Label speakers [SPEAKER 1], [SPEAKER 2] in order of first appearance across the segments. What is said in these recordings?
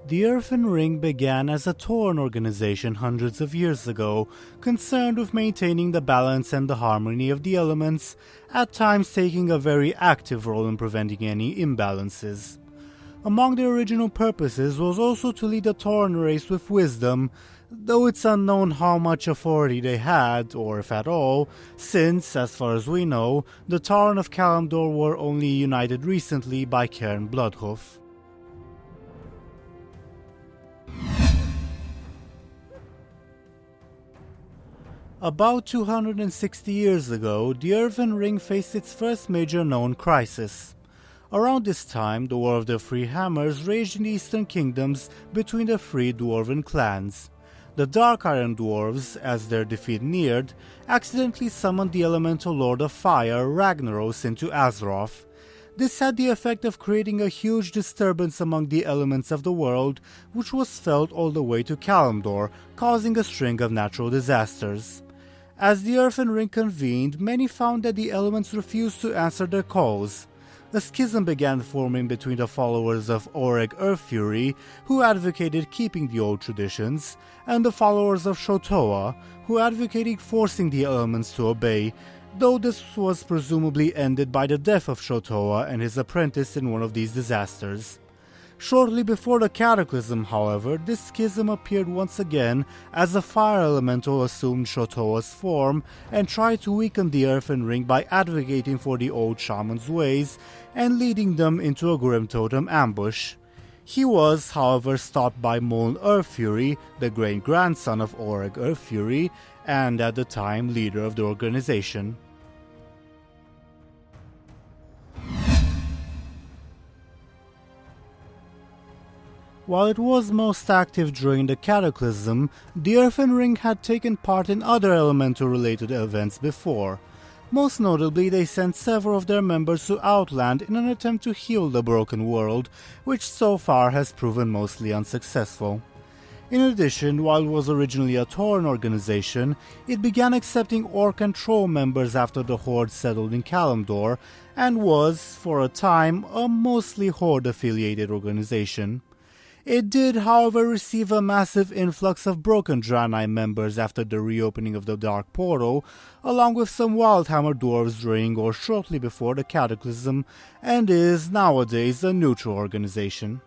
[SPEAKER 1] The Earthen Ring began as a Tauren organization hundreds of years ago, concerned with maintaining the balance and the harmony of the elements, at times taking a very active role in preventing any imbalances. Among their original purposes was also to lead the Tauren race with wisdom, though it's unknown how much authority they had, or if at all, since, as far as we know, the Tauren of Kalimdor were only united recently by Cairn Bloodhoof. About 260 years ago, the Earthen Ring faced its first major known crisis. Around this time, the War of the Three Hammers raged in the Eastern Kingdoms between the three dwarven clans. The Dark Iron Dwarves, as their defeat neared, accidentally summoned the elemental Lord of Fire, Ragnaros, into Azeroth. This had the effect of creating a huge disturbance among the elements of the world, which was felt all the way to Kalimdor, causing a string of natural disasters. As the Earthen Ring convened, many found that the elements refused to answer their calls. A schism began forming between the followers of Oreg Earthfury, who advocated keeping the old traditions, and the followers of Shotoa, who advocated forcing the elements to obey, though this was presumably ended by the death of Shotoa and his apprentice in one of these disasters. Shortly before the Cataclysm, however, this schism appeared once again as a fire elemental assumed Shotoa's form and tried to weaken the Earthen Ring by advocating for the old shaman's ways and leading them into a Grim Totem ambush. He was, however, stopped by Moln Earthfury, the great-grandson of Oreg Earthfury, and at the time leader of the organization. While it was most active during the Cataclysm, the Earthen Ring had taken part in other elemental-related events before. Most notably, they sent several of their members to Outland in an attempt to heal the broken world, which so far has proven mostly unsuccessful. In addition, while it was originally a Tauren organization, it began accepting Orc and Troll members after the Horde settled in Kalimdor, and was, for a time, a mostly Horde-affiliated organization. It did, however, receive a massive influx of Broken Draenei members after the reopening of the Dark Portal, along with some Wildhammer dwarves during or shortly before the Cataclysm, and is nowadays a neutral organization.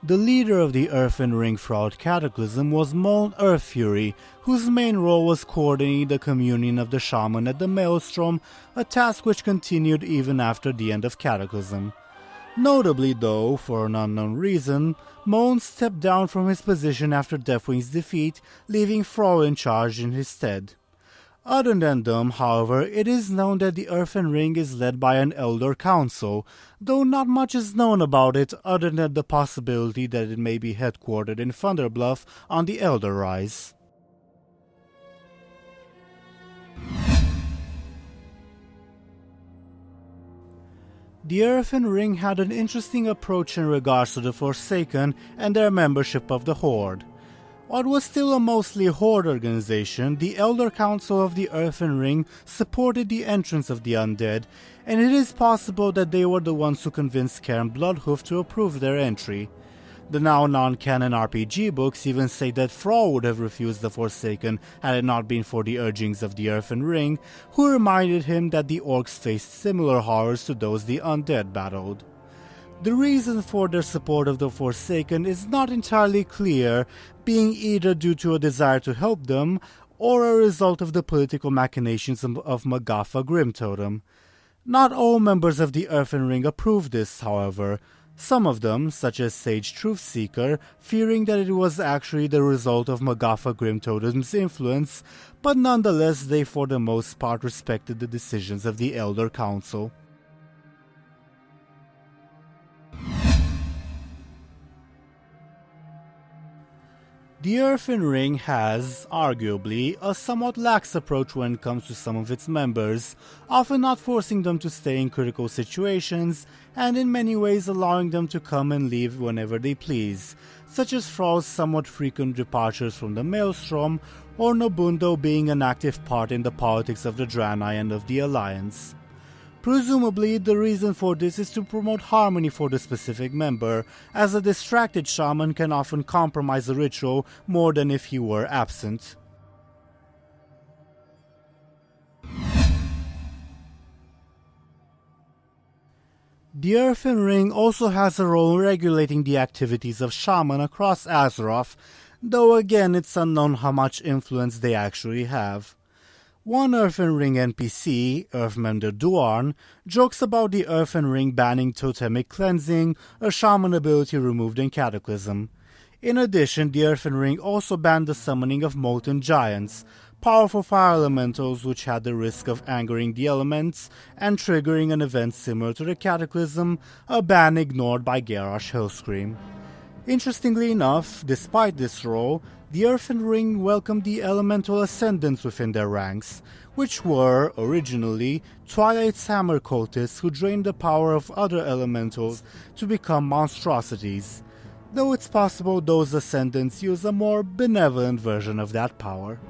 [SPEAKER 1] The leader of the Earthen Ring throughout Cataclysm was Moln Earthfury, whose main role was coordinating the communion of the Shaman at the Maelstrom, a task which continued even after the end of Cataclysm. Notably though, for an unknown reason, Moln stepped down from his position after Deathwing's defeat, leaving Thrall in charge in his stead. Other than them, however, it is known that the Earthen Ring is led by an Elder Council, though not much is known about it other than the possibility that it may be headquartered in Thunderbluff on the Elder Rise. The Earthen Ring had an interesting approach in regards to the Forsaken and their membership of the Horde. While it was still a mostly Horde organization, the Elder Council of the Earthen Ring supported the entrance of the undead, and it is possible that they were the ones who convinced Cairn Bloodhoof to approve their entry. The now non-canon RPG books even say that Thrall would have refused the Forsaken had it not been for the urgings of the Earthen Ring, who reminded him that the orcs faced similar horrors to those the undead battled. The reason for their support of the Forsaken is not entirely clear, being either due to a desire to help them, or a result of the political machinations of Magatha Grimtotem. Not all members of the Earthen Ring approved this, however. Some of them, such as Sage Truthseeker, fearing that it was actually the result of Magatha Grimtotem's influence, but nonetheless they for the most part respected the decisions of the Elder Council. The Earthen Ring has, arguably, a somewhat lax approach when it comes to some of its members, often not forcing them to stay in critical situations, and in many ways allowing them to come and leave whenever they please, such as Thrall's somewhat frequent departures from the Maelstrom, or Nobundo being an active part in the politics of the Draenei and of the Alliance. Presumably, the reason for this is to promote harmony for the specific member, as a distracted shaman can often compromise the ritual more than if he were absent. The Earthen Ring also has a role in regulating the activities of shaman across Azeroth, though again it's unknown how much influence they actually have. One Earthen Ring NPC, Earthmender Duarn, jokes about the Earthen Ring banning totemic cleansing, a shaman ability removed in Cataclysm. In addition, the Earthen Ring also banned the summoning of Molten Giants, powerful fire elementals which had the risk of angering the elements and triggering an event similar to the Cataclysm, a ban ignored by Garrosh Hillscream. Interestingly enough, despite this role, the Earthen Ring welcomed the elemental ascendants within their ranks, which were, originally, Twilight's Hammer cultists who drained the power of other elementals to become monstrosities, though it's possible those ascendants use a more benevolent version of that power.